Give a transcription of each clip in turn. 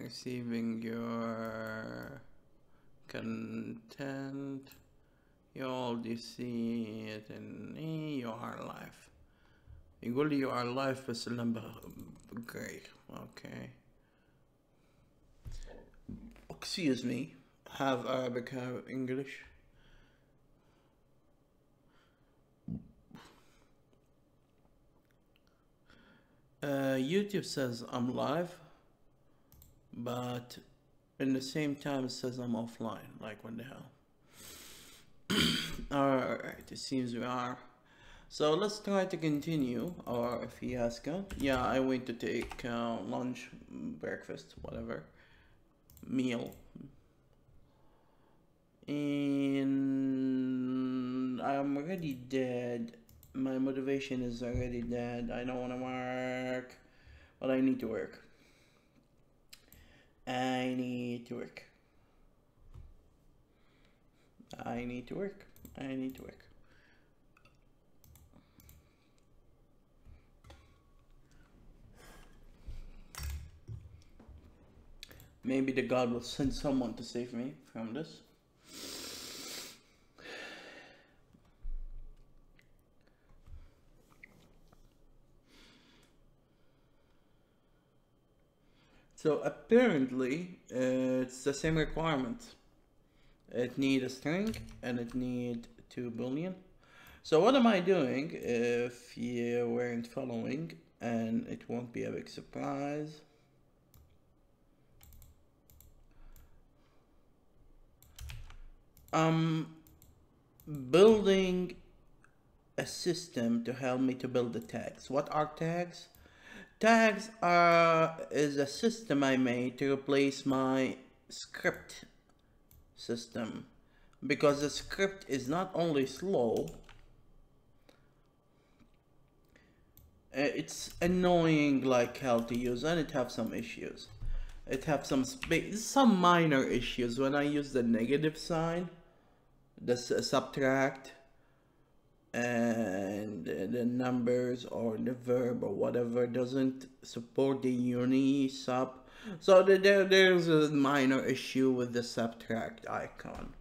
Receiving your content. You already see it in your life. يقول لي you are live بس اللمبة great. Okay. Excuse me. Have Arabic, have English. YouTube says I'm live, but in the same time it says I'm offline. Like, what the hell? Alright, it seems we are. So let's try to continue our fiasco. Yeah, I went to take lunch, breakfast, whatever, meal. And I'm already dead. My motivation is already dead. I don't want to work, but I need to work. I need to work. I need to work. I need to work. Maybe the God will send someone to save me from this. So apparently it's the same requirement. It need a string and it need 2 boolean. So what am I doing if you weren't following, and it won't be a big surprise? I'm building a system to help me to build the tags. What are tags? Tags is a system I made to replace my script system, because the script is not only slow, it's annoying like hell to use, and it have some issues. It have some minor issues when I use the negative sign, the subtract, and the numbers or the verb or whatever doesn't support the uni sub. So there's a minor issue with the subtract icon.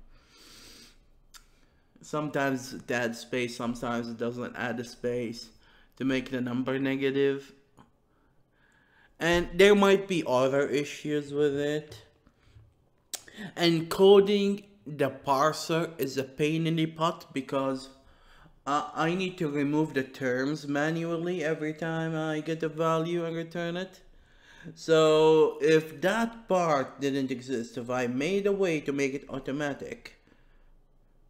Sometimes it adds space, sometimes it doesn't add a space to make the number negative. And there might be other issues with it. And coding the parser is a pain in the butt, because I need to remove the terms manually every time I get a value and return it. So if that part didn't exist, if I made a way to make it automatic,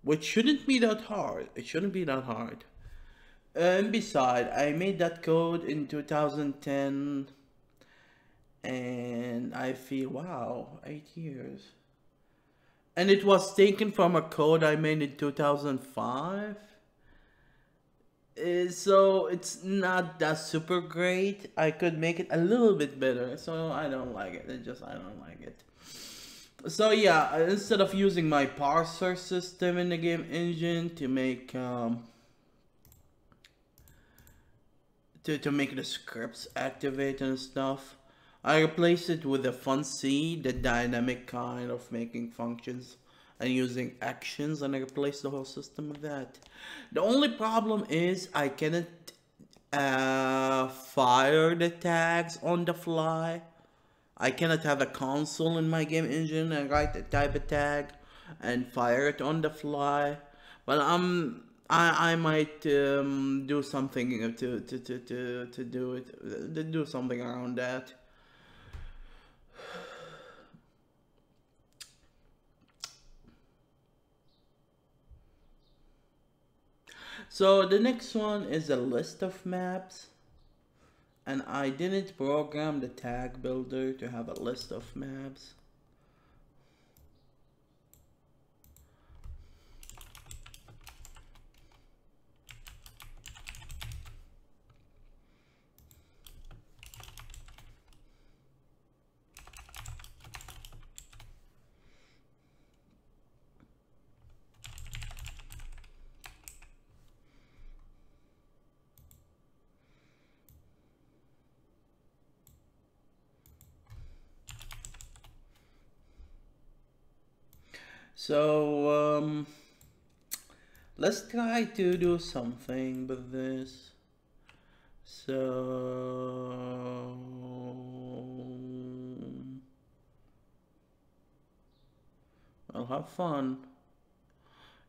which shouldn't be that hard, it shouldn't be that hard. And besides, I made that code in 2010, and I feel, wow, 8 years. And it was taken from a code I made in 2005. So it's not that super great. I could make it a little bit better, so I don't like it. I don't like it. So yeah, instead of using my parser system in the game engine to make to make the scripts activate and stuff, I replaced it with a func, the dynamic kind of making functions and using actions, and I replaced the whole system with that. The only problem is I cannot fire the tags on the fly. I cannot have a console in my game engine and type a tag and fire it on the fly. But I might do something to do something around that. So the next one is a list of maps, and I didn't program the tag builder to have a list of maps. So let's try to do something with this. So I'll have fun.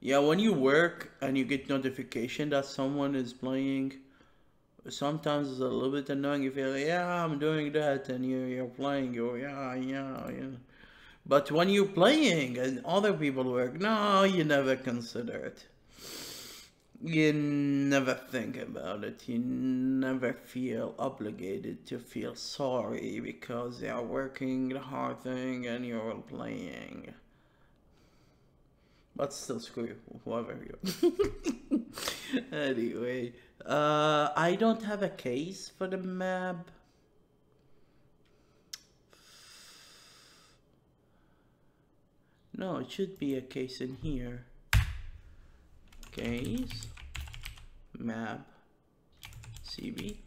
Yeah, when you work and you get notification that someone is playing, sometimes it's a little bit annoying. You feel like, yeah, I'm doing that, and you're playing. You're yeah. But when you're playing and other people work, no, you never consider it. You never think about it. You never feel obligated to feel sorry because they are working the hard thing and you're playing. But still, screw you, whoever you. Anyway, I don't have a case for the map. No, it should be a case in here. Case map CB.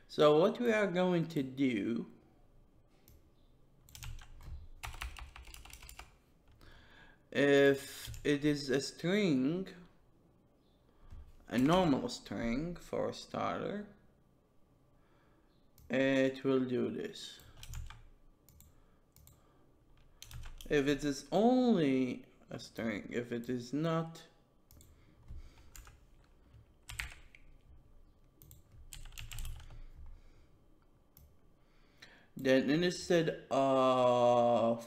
So what we are going to do, if it is a string, a normal string for a starter, it will do this. If it is only a string, if it is not, then instead of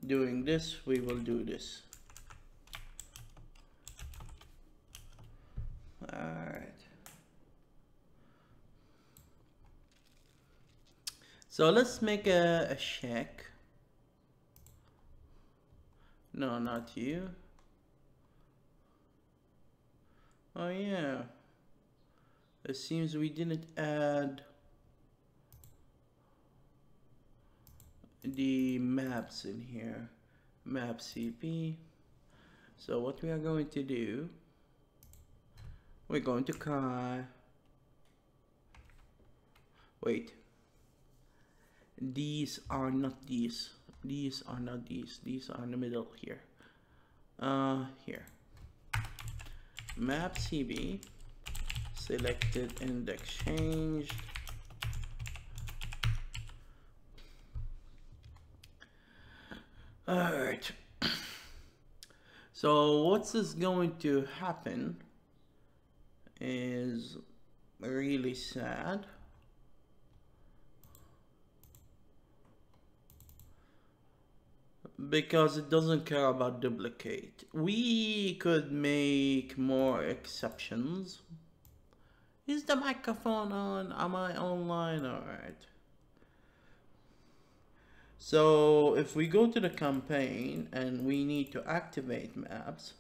doing this, we will do this. Alright. So let's make a check. No, not you. Oh yeah. It seems we didn't add the maps in here. Map CP. So what we are going to do, we're going to call, wait, these are not these. These are not these. These are in the middle here. Here. Map CB, selected index changed. Alright. So what's is going to happen is really sad. Because it doesn't care about duplicate. We could make more exceptions. Is the microphone on? Am I online? Alright. So if we go to the campaign and we need to activate maps,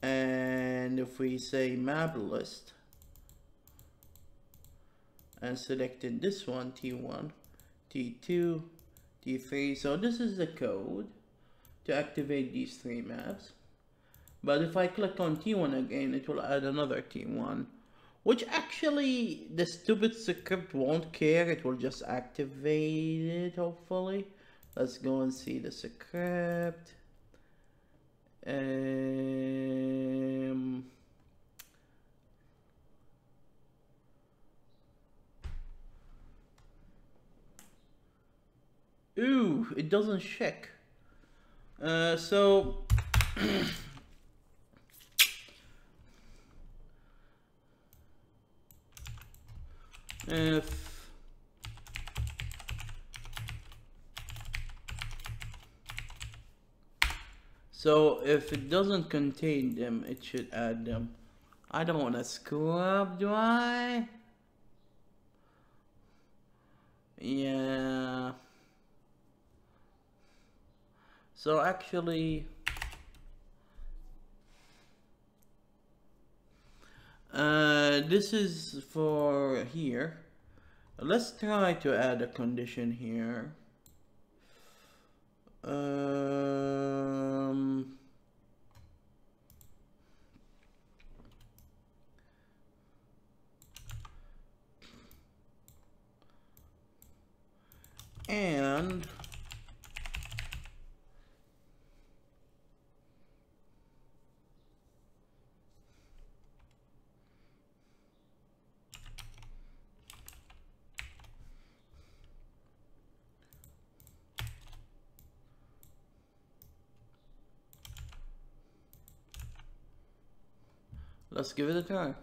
and if we say map list and selected this one, T1, T2, T3, so this is the code to activate these three maps. But if I click on T1 again, it will add another T1, which actually the stupid script won't care. It will just activate it, hopefully. Let's go and see the script. Ooh, it doesn't check. So if it doesn't contain them, it should add them. I don't want to screw up, do I? Yeah. So actually, this is for here. Let's try to add a condition here. and let's give it a try.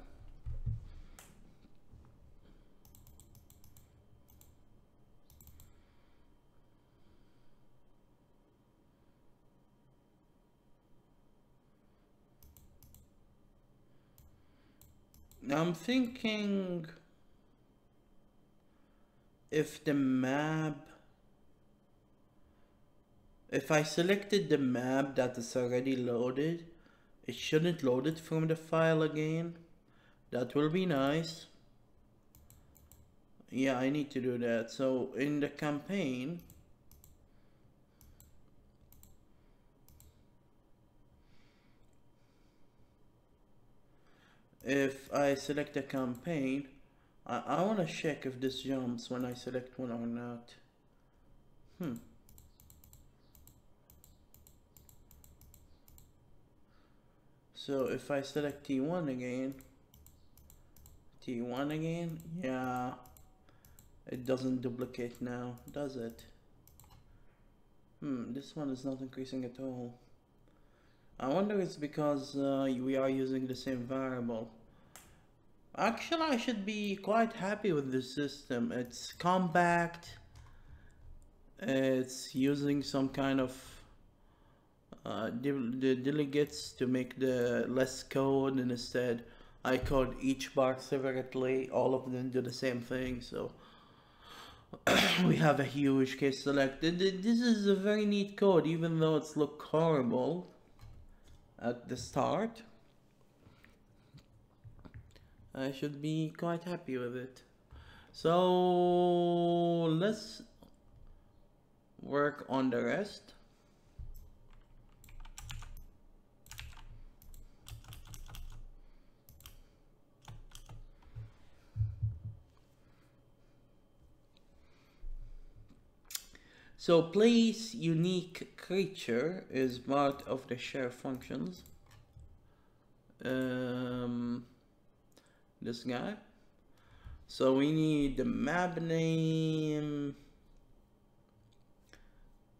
I'm thinking if I selected the map that is already loaded, it shouldn't load it from the file again. That will be nice. Yeah, I need to do that. So in the campaign, if I select a campaign, I want to check if this jumps when I select one or not. So if I select T1 again, yeah, it doesn't duplicate now, does it? This one is not increasing at all. I wonder it's because we are using the same variable. Actually, I should be quite happy with this system. It's compact. It's using some kind of the delegates to make the less code, and instead I code each bar separately. All of them do the same thing, so we have a huge case selected. This is a very neat code, even though it's look horrible at the start. I should be quite happy with it. So let's work on the rest. So place unique creature is part of the share functions. This guy. So we need the map name,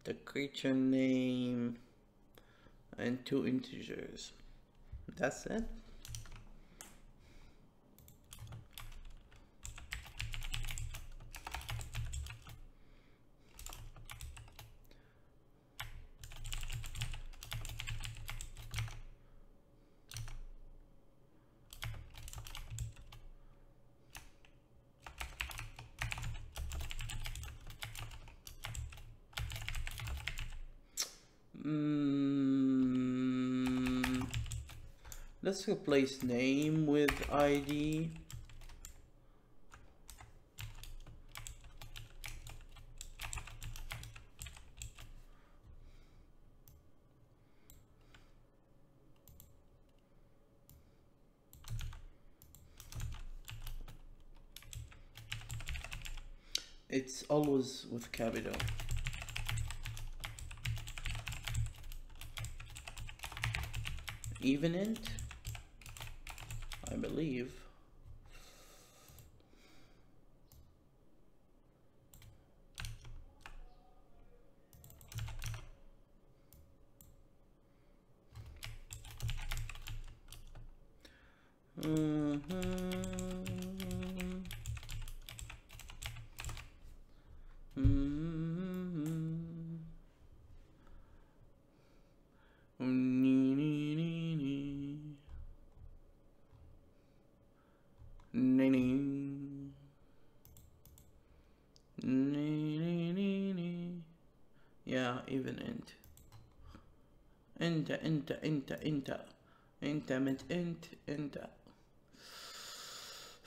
the creature name, and 2 integers. That's it. Let's replace name with ID. It's always with capital. Even int, I believe. Yeah, even int. Enter. Int, enter.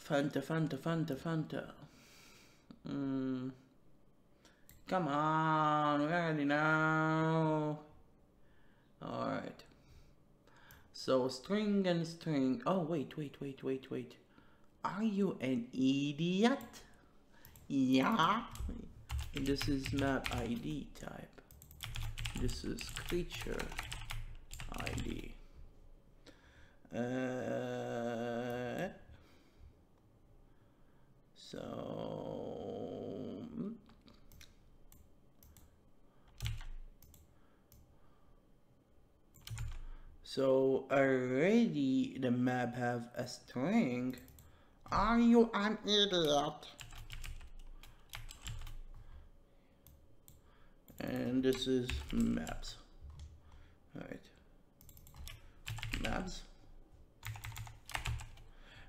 Fanta. Come on, we already know. Alright. So string and string. Oh, wait. Are you an idiot? Yeah. This is map ID type. This is creature ID. So already the map have a string. Are you an idiot? And this is maps. Alright. Maps.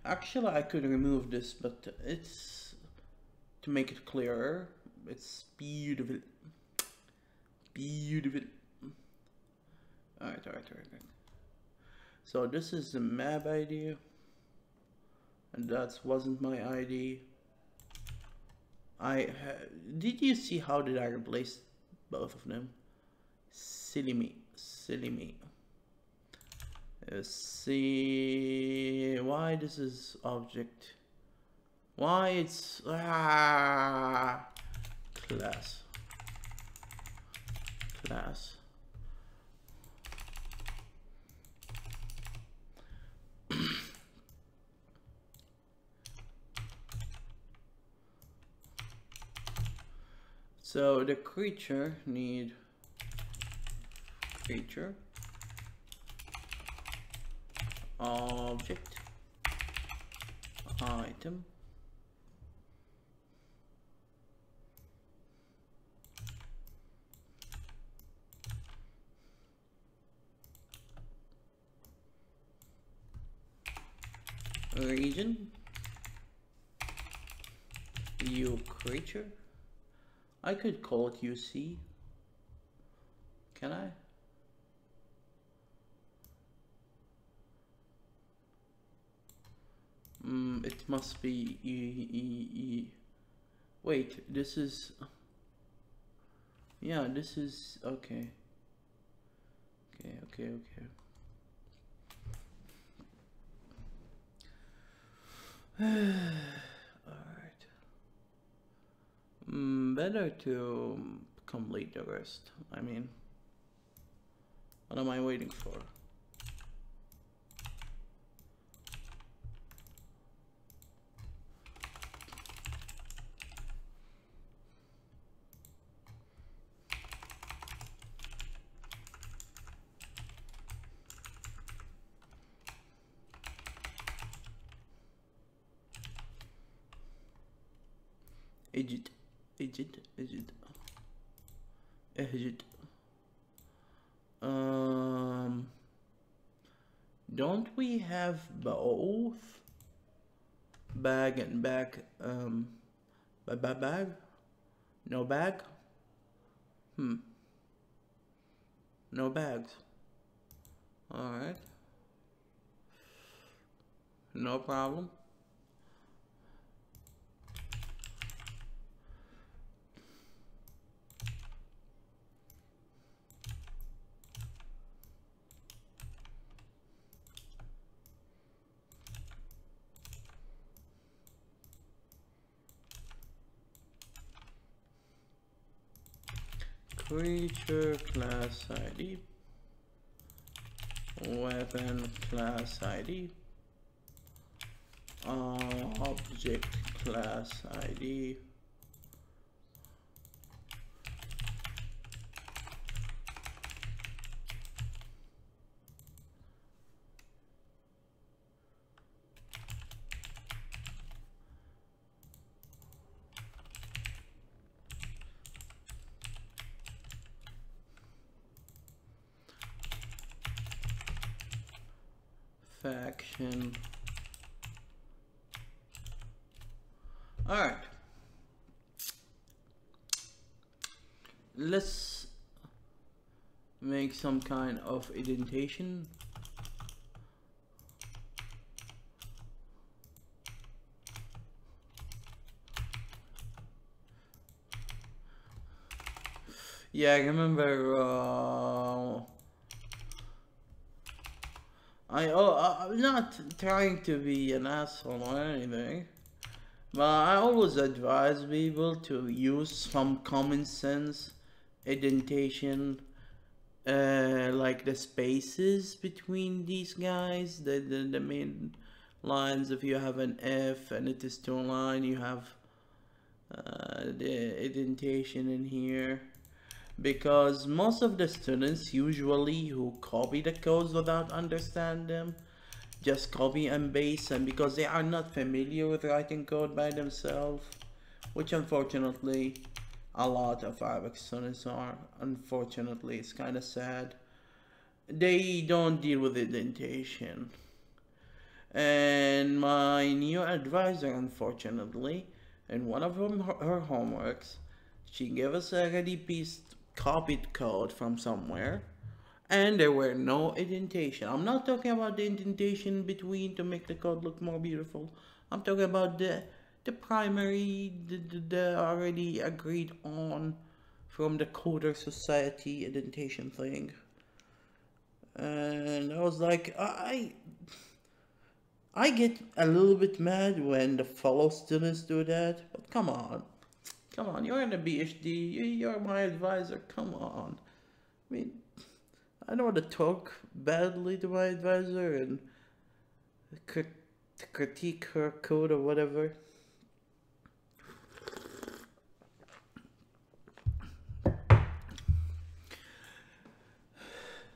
Actually, I could remove this, but it's to make it clearer. It's beautiful. Beautiful. Alright. So this is the map ID. And that wasn't my ID. Did you see how did I replace both of them? Silly me. See why this is object. Why it's class. So the creature need creature object item region u creature. I could call it UC. Can I? It must be Wait, this is. Yeah, this is okay. Okay. Alright. Better to complete the rest. I mean, what am I waiting for? Egypt. Don't we have both bag and back? Bag? No bag? No bags. Alright. No problem. Creature class ID, weapon class ID, object class ID, faction. All right, let's make some kind of indentation. Yeah, I remember I'm not trying to be an asshole or anything, Well, I always advise people to use some common sense indentation, like the spaces between these guys, the main lines. If you have an F and it is two line, you have the indentation in here. Because most of the students usually who copy the codes without understand them, just copy and paste, and because they are not familiar with writing code by themselves, which unfortunately a lot of Arabic students are. Unfortunately, it's kind of sad. They don't deal with indentation. And my new advisor, unfortunately, in one of her homeworks, she gave us a ready piece copied code from somewhere, and there were no indentation. I'm not talking about the indentation between to make the code look more beautiful. I'm talking about the primary, the already agreed on from the coder society indentation thing. And I was like, I get a little bit mad when the fellow students do that, but come on, you're in a PhD, you're my advisor, come on. I mean, I don't want to talk badly to my advisor and critique her code or whatever.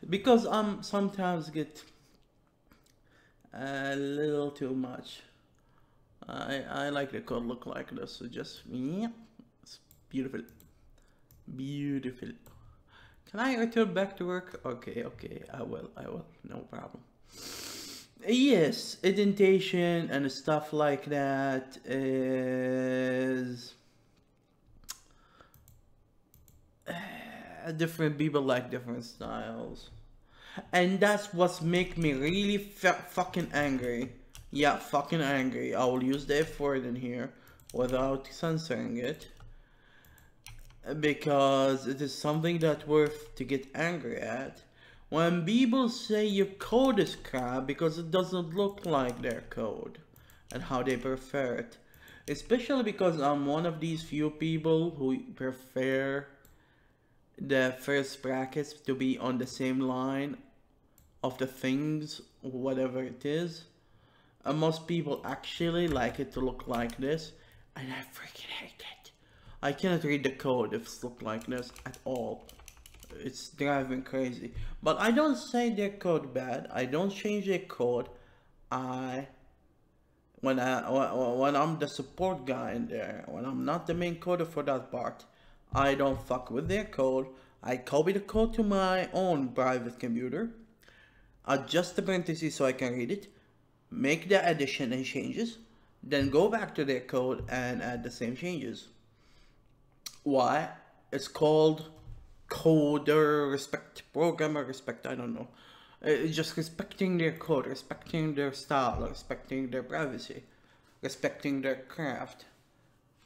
Because sometimes get a little too much. I like the code look like this, so just, yeah, it's beautiful. Beautiful. Can I return back to work? Okay, I will, no problem. Yes, indentation and stuff like that is... different people like different styles. And that's what's make me really fucking angry. Yeah, fucking angry. I will use the F word in here without censoring it, because it is something that's worth to get angry at. When people say your code is crap because it doesn't look like their code and how they prefer it. Especially because I'm one of these few people who prefer the first brackets to be on the same line of the things, whatever it is. And most people actually like it to look like this, and I freaking hate it. I cannot read the code if it's look like this at all. It's driving crazy. But I don't say their code bad. I don't change their code. When I'm the support guy in there, when I'm not the main coder for that part, I don't fuck with their code. I copy the code to my own private computer, adjust the parentheses so I can read it, make the addition and changes, then go back to their code and add the same changes. Why? It's called coder respect, programmer respect, I don't know. It's just respecting their code, respecting their style, respecting their privacy, respecting their craft.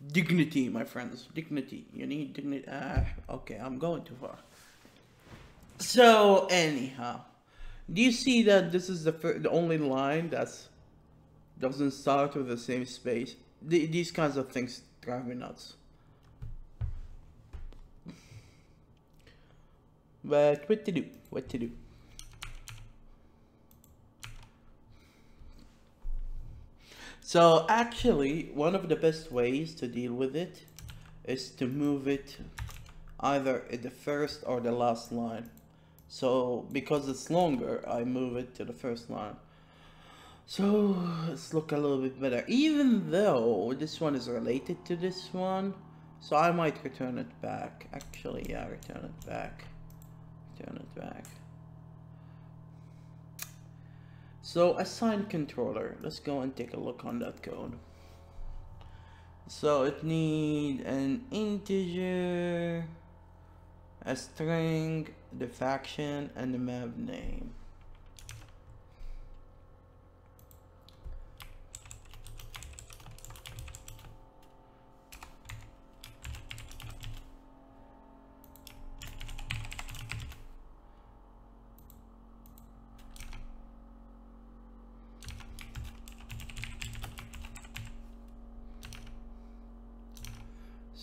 Dignity, my friends, dignity. You need dignity. Okay, I'm going too far. So anyhow, do you see that this is the only line that's doesn't start with the same space? These kinds of things drive me nuts. But what to do? What to do? So actually, one of the best ways to deal with it is to move it either at the first or the last line. So because it's longer, I move it to the first line. So let's look a little bit better, even though this one is related to this one. So I might return it back. Actually, yeah, return it back. Turn it back. So assign controller. Let's go and take a look on that code. So it needs an integer, a string, the faction, and the map name.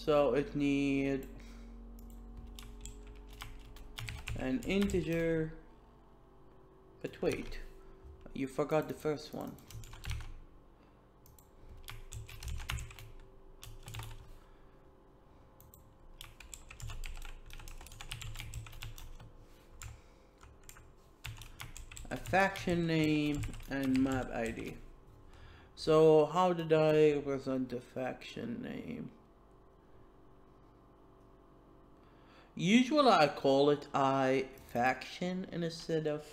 So it need an integer, but wait, you forgot the first one. A faction name and map ID. So how did I represent the faction name? Usually I call it I faction instead of,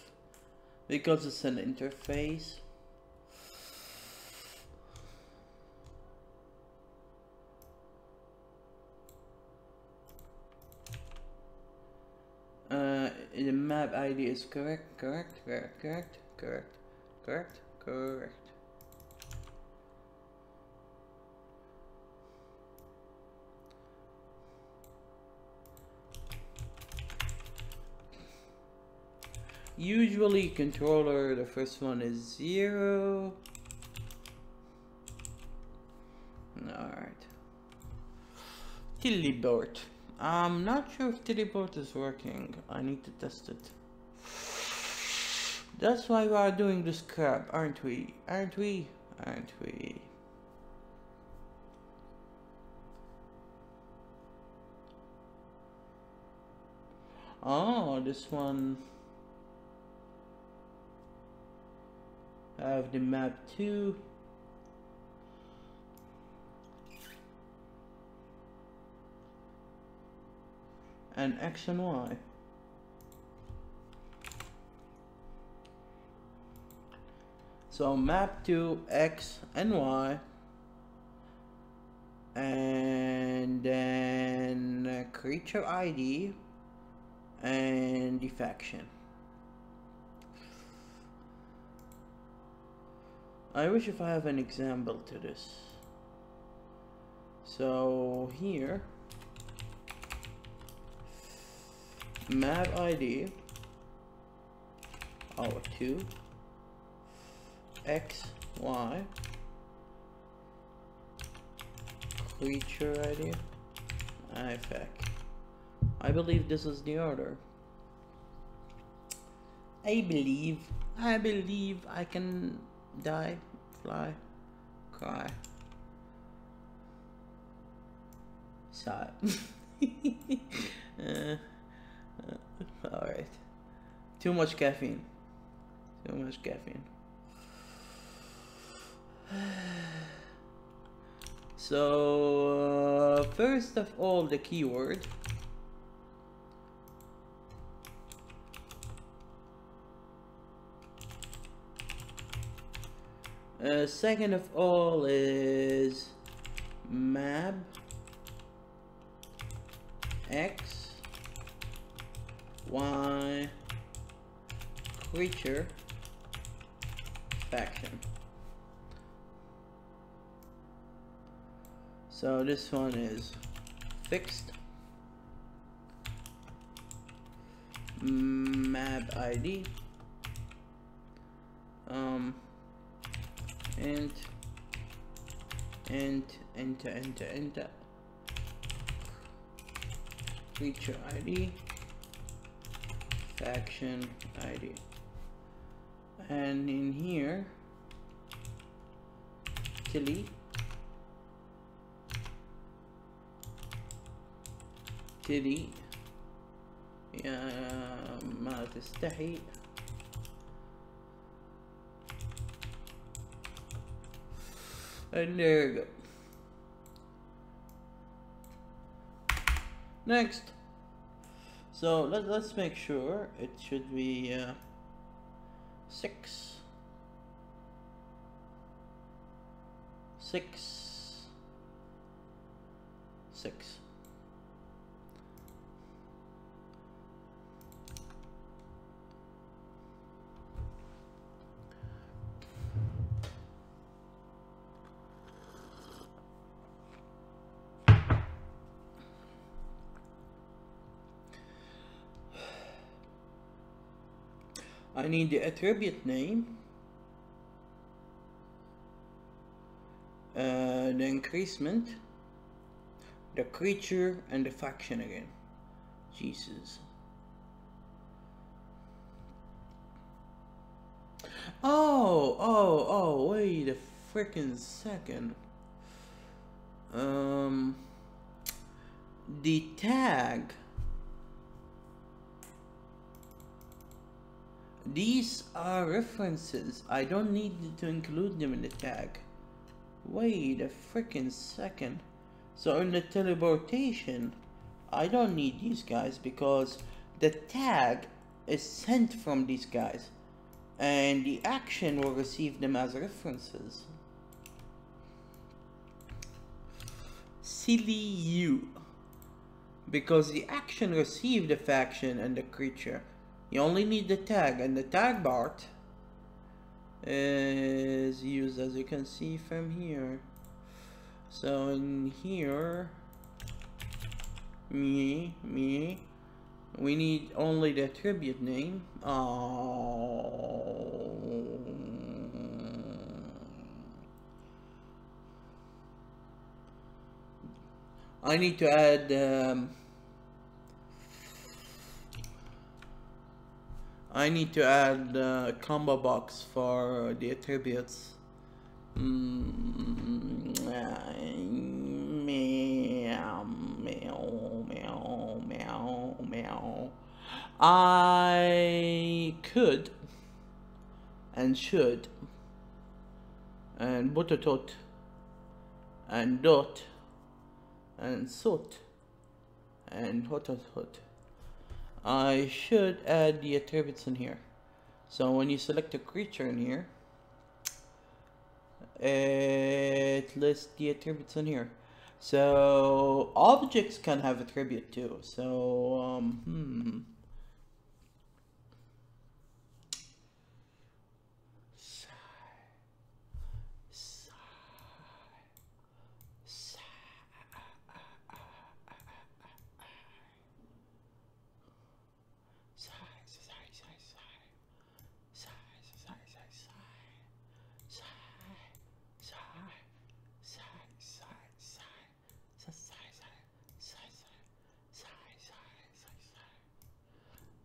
because it's an interface. The map ID is correct. Usually controller, the first one is 0. Alright. Teleport. I'm not sure if teleport is working. I need to test it. That's why we are doing this crap, aren't we? Aren't we? Aren't we? Oh, this one. I have the map 2. And X and Y. So map to X and Y, and then creature ID and the faction. I wish if I have an example to this. So here, map ID, our 2, X, Y, creature ID, IFAC. I believe this is the order. I believe I can die, fly, cry, sigh. Alright. Too much caffeine. Too much caffeine. So, first of all, the keyword. Second of all is map X Y creature faction. So this one is fixed. Map ID enter creature ID faction ID, and in here delete يا ما تستحي. And there you go. Next. So let's make sure it should be 6 6 6. I need the attribute name, the increasement, the creature, and the faction again. Jesus. Oh, wait a freaking second. The tag. These are references. I don't need to include them in the tag. Wait a freaking second. So in the teleportation, I don't need these guys because the tag is sent from these guys. And the action will receive them as references. Silly you. Because the action received the faction and the creature. You only need the tag, and the tag part is used, as you can see from here. So in here, we need only the attribute name. I need to add a combo box for the attributes. Meow. I could and should and buttertot and dot and soot and hot. I should add the attributes in here. So when you select a creature in here, it lists the attributes in here. So objects can have attribute too. So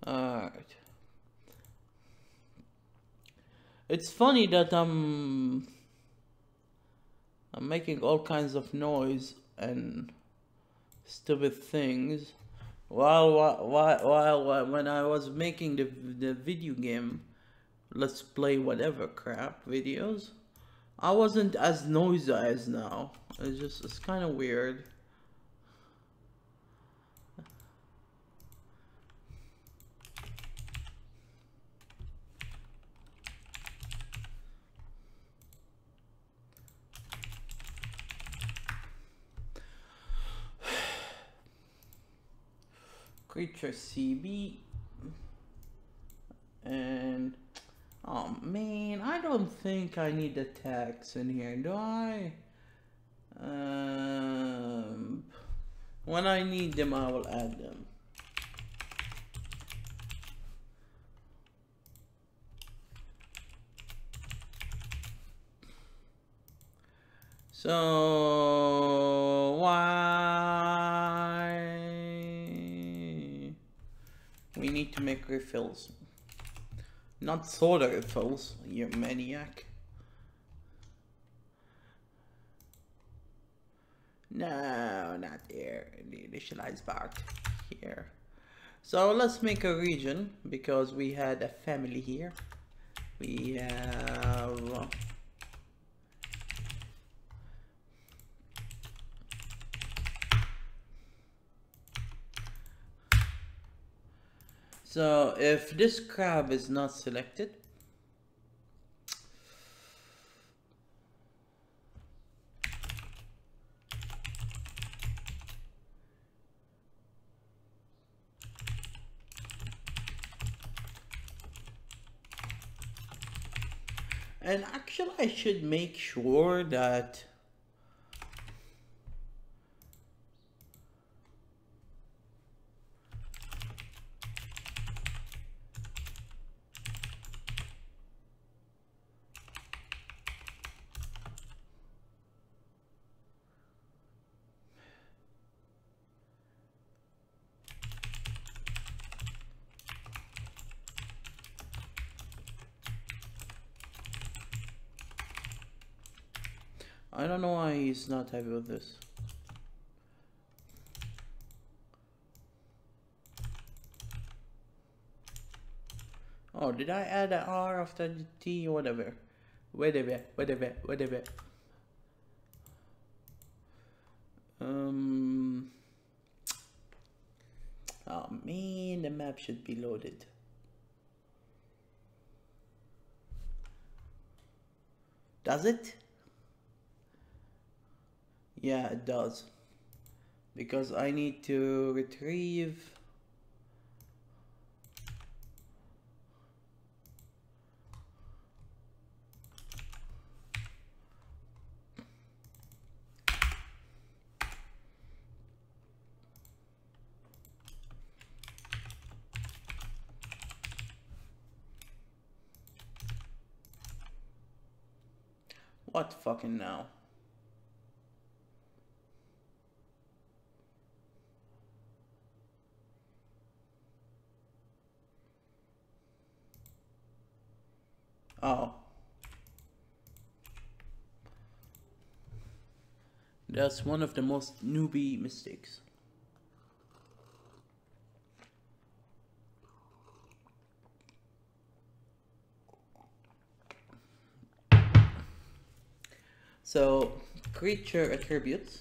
alright. It's funny that I'm making all kinds of noise and stupid things while when I was making the video game let's play whatever crap videos, I wasn't as noisy as now. It's kind of weird. Creature CB and oh man, I don't think I need the tags in here, do I? When I need them, I will add them. So why we need to make refills? Not soda refills, you maniac. No, not there. The initialized part here. So let's make a region because we had a family here. We have so if this crab is not selected, and actually I should make sure that I don't know why he's not happy with this. Oh, did I add an R after the T? Whatever. Whatever. Oh man, the map should be loaded. Does it? Yeah, it does. Because I need to retrieve. What fucking now? Oh. That's one of the most newbie mistakes. So, creature attributes.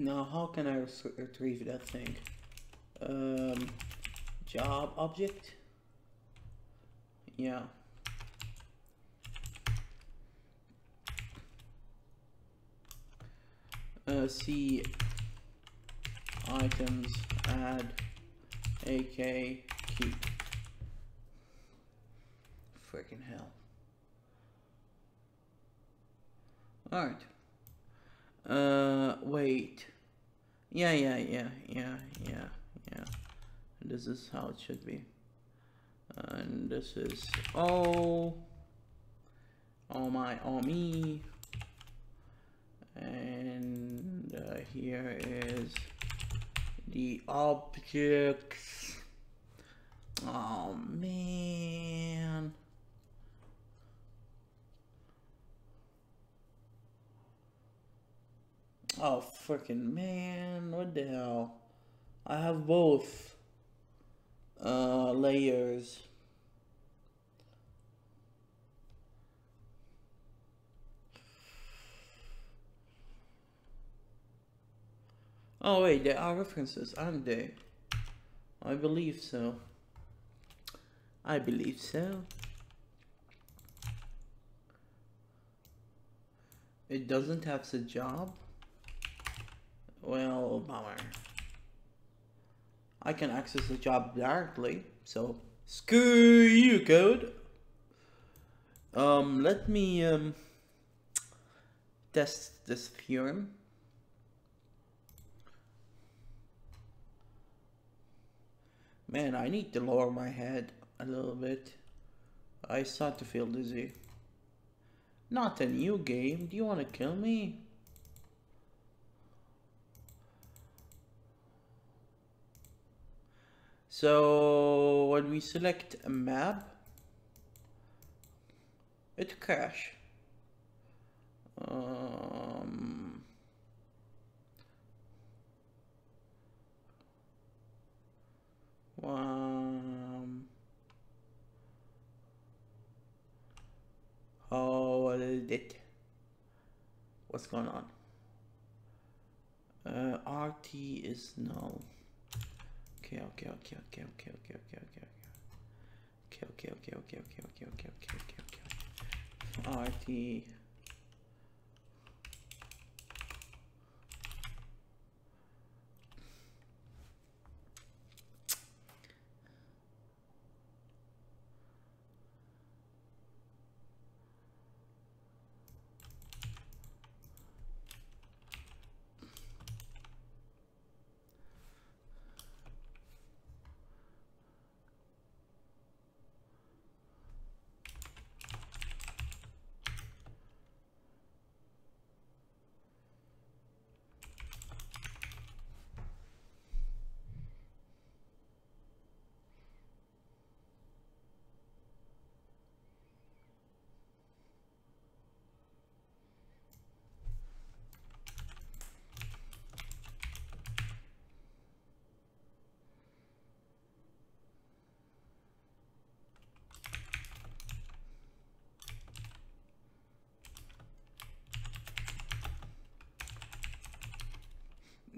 Now, how can I retrieve that thing? Job object? Yeah. See items, add AK key. Freaking hell. Alright. Wait. Yeah. This is how it should be. And this is oh me. And here is the objects. Oh man. Oh freaking man, what the hell? I have both layers. Oh wait, there are references, aren't they? I believe so. It doesn't have the job? Well, bummer. I can access the job directly, so screw you, code. Let me test this theorem. Man, I need to lower my head a little bit. I start to feel dizzy. Not a new game. Do you want to kill me? So when we select a map, it crash. Hold it. What's going on? RT is null. Okay. RT.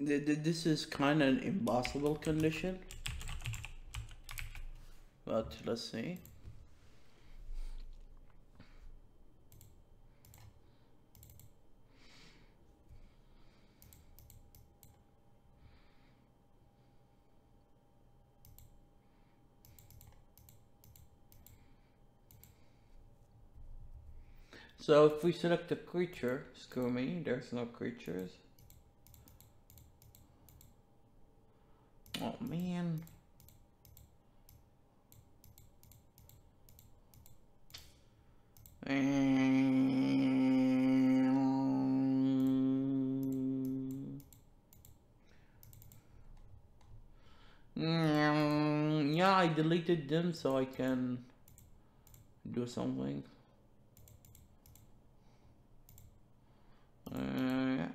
This is kind of an impossible condition, but let's see. So if we select a creature, screw me, there's no creatures. Oh man. Yeah, I deleted them so I can do something. Yeah.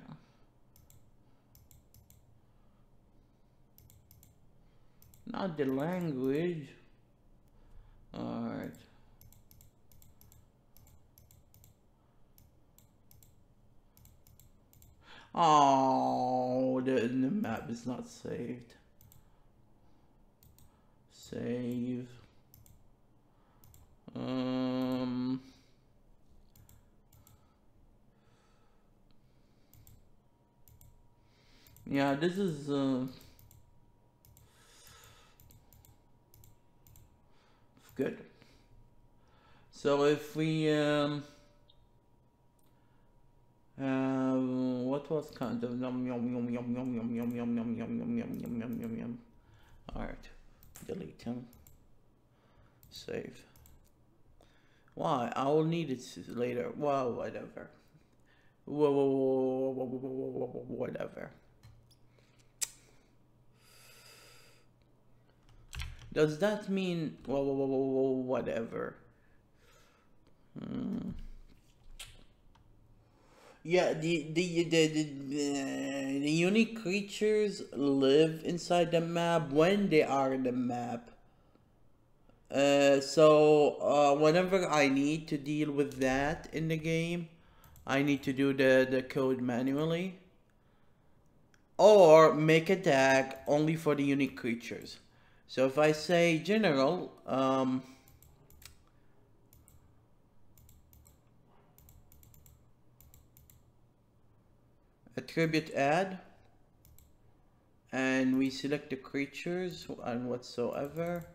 Not the language. Alright. Oh, the map is not saved. Save. Yeah, this is good. So if we what was kind of yum yum yum yum yum yum yum yum yum yum yum yum yum yum yum yum. All right, delete him. Save. Why? I will need it later. Well, whatever. Whatever. Does that mean whatever? Yeah, the unique creatures live inside the map when they are in the map. So whenever I need to deal with that in the game, I need to do the code manually. Or make a tag only for the unique creatures. So if I say general, attribute add, and we select the creatures and whatsoever,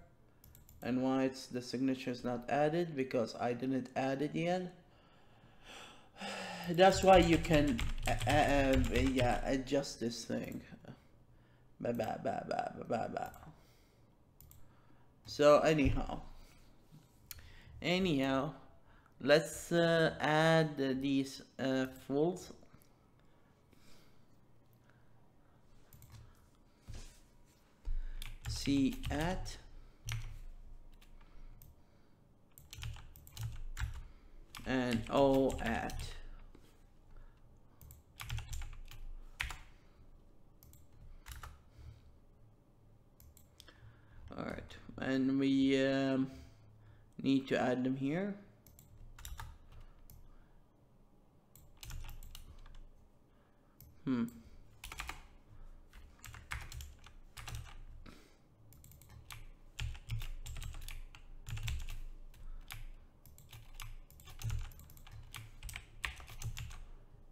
and why it's the signature is not added, because I didn't add it yet. That's why you can yeah, adjust this thing. So anyhow, let's add these fulls. C at and O at. All right, and we need to add them here.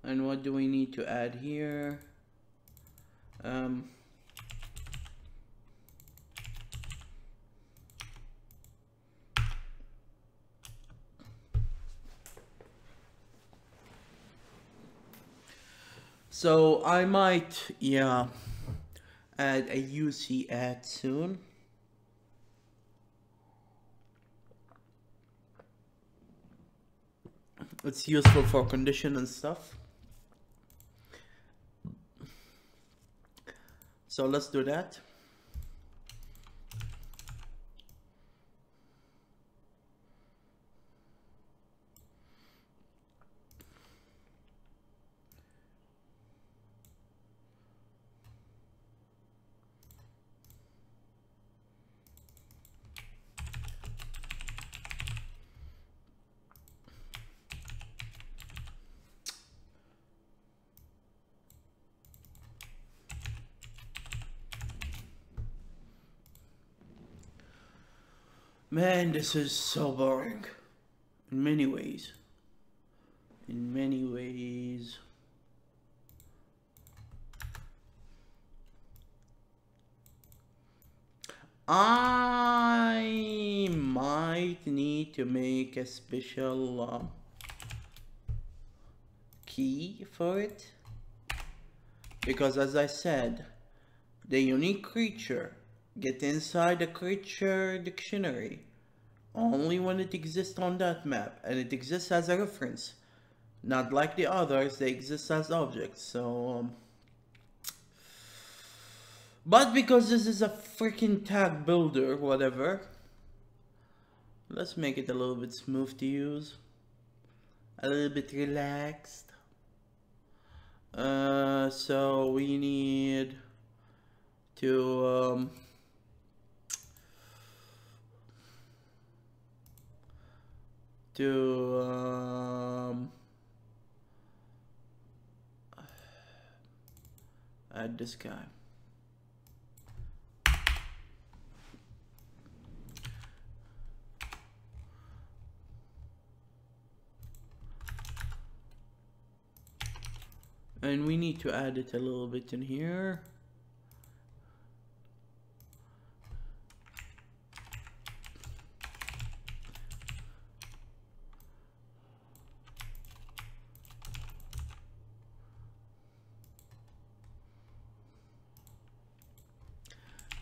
And what do we need to add here? So I might, yeah, add a UC add soon. It's useful for condition and stuff. So let's do that. Man, this is so boring. In many ways. In many ways. I might need to make a special key for it. Because as I said, the unique creature gets inside the creature dictionary only when it exists on that map, and it exists as a reference. Not like the others, they exist as objects, so... But because this is a freaking tag builder, whatever, let's make it a little bit smooth to use. A little bit relaxed. So we need to add this guy. And we need to add it a little bit in here.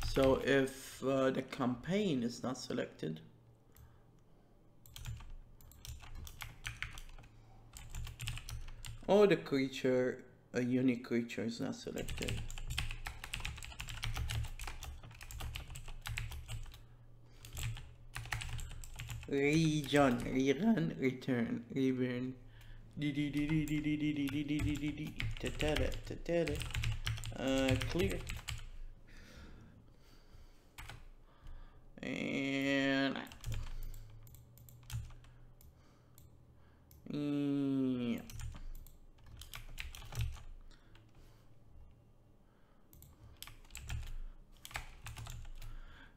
So if the campaign is not selected, or the creature, a unique creature is not selected, region, rerun, return, reburn, clear. And yeah.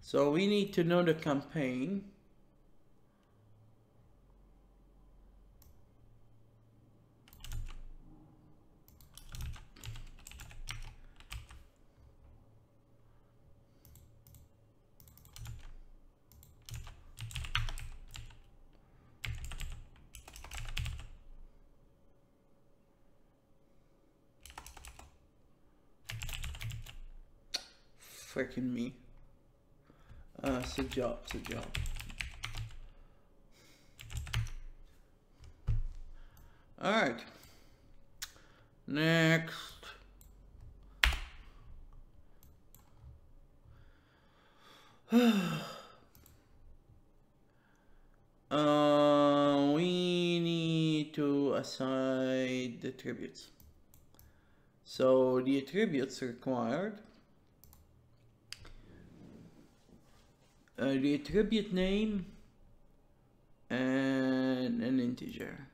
So we need to know the campaign. Freaking me. It's a job, it's a job. Alright. Next. We need to assign the attributes. So the attributes required. The attribute name and an integer.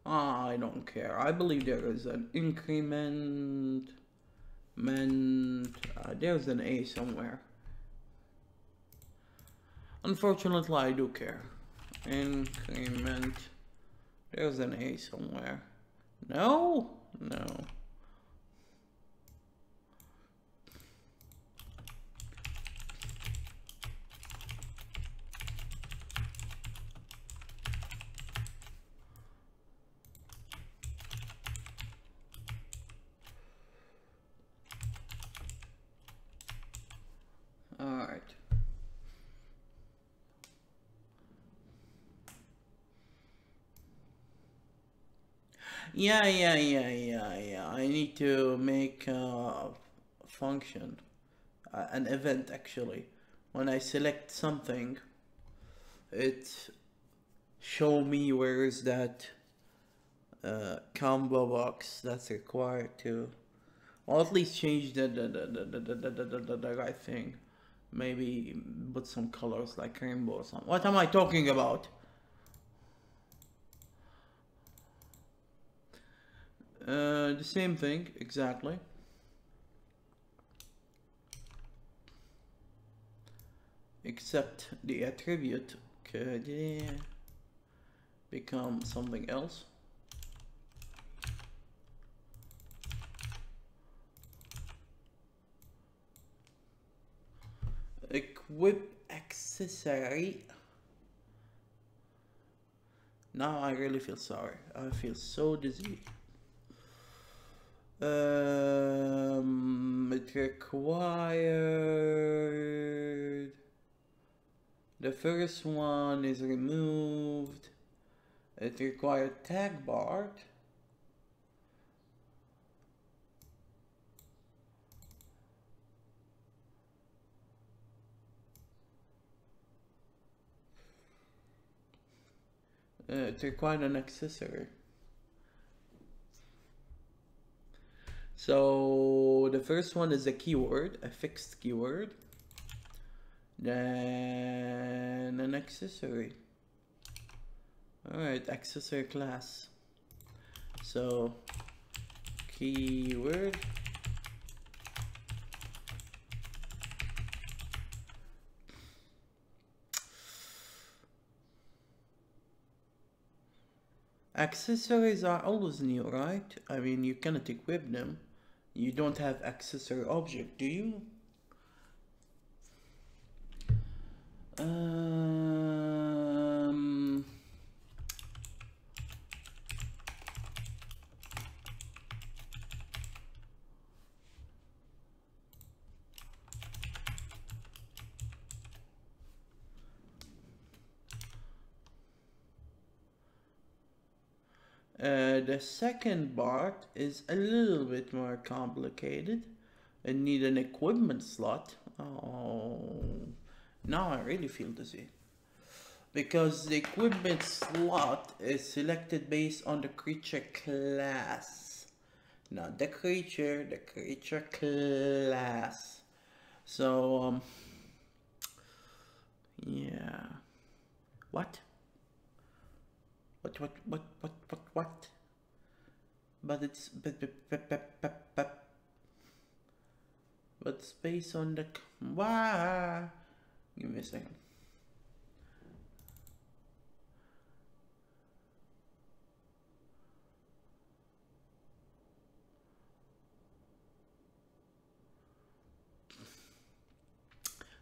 I don't care. I believe there is an increment. There's an A somewhere. Unfortunately, I do care. Increment. There's an A somewhere. No? No. Alright. Yeah. I need to make a function, an event actually. When I select something, it show me where is that combo box that's required to Or at least change the right thing. Maybe put some colors like rainbow or something. What am I talking about? The same thing, exactly. Except the attribute could become something else. Equip accessory. Now I really feel sorry. I feel so dizzy. It required. The first one is removed. It required tag bar. It required an accessory. So the first one is a keyword, a fixed keyword. Then an accessory. Alright, accessory class. So keyword accessories are always new, right? I mean, you cannot equip them. You don't have accessory object, do you? The second part is a little bit more complicated and need an equipment slot. Oh, now I really feel dizzy. Because the equipment slot is selected based on the creature class. Not the creature class. So, yeah. What? What? But it's but it's based on the why? Give me a second.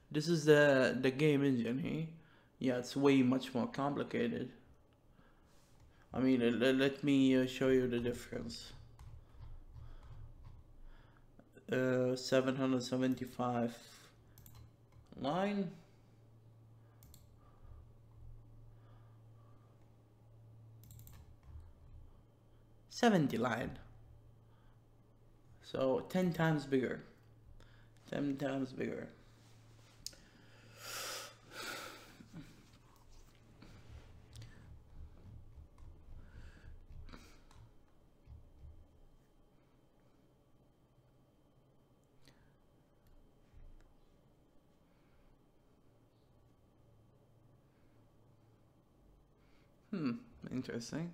This is the game engine here. Yeah, it's way much more complicated. I mean, let me show you the difference. 775 line. 70 line. So 10 times bigger. 10 times bigger. Interesting.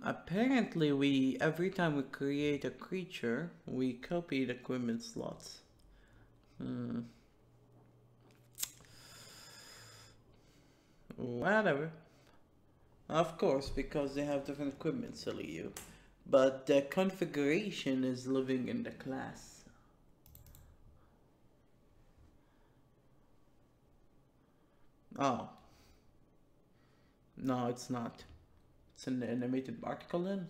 Apparently every time we create a creature, we copy the equipment slots. Whatever. Of course, because they have different equipment, silly you. But the configuration is living in the class. Oh. No, it's not. It's an animated particle then.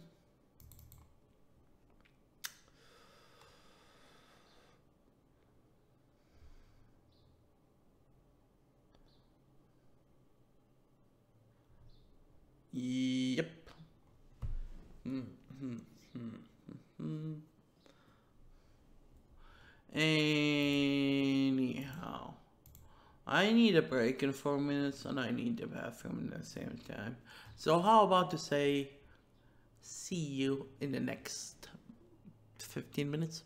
Yep. Anyhow, I need a break in 4 minutes and I need the bathroom at the same time. So how about to say see you in the next 15 minutes?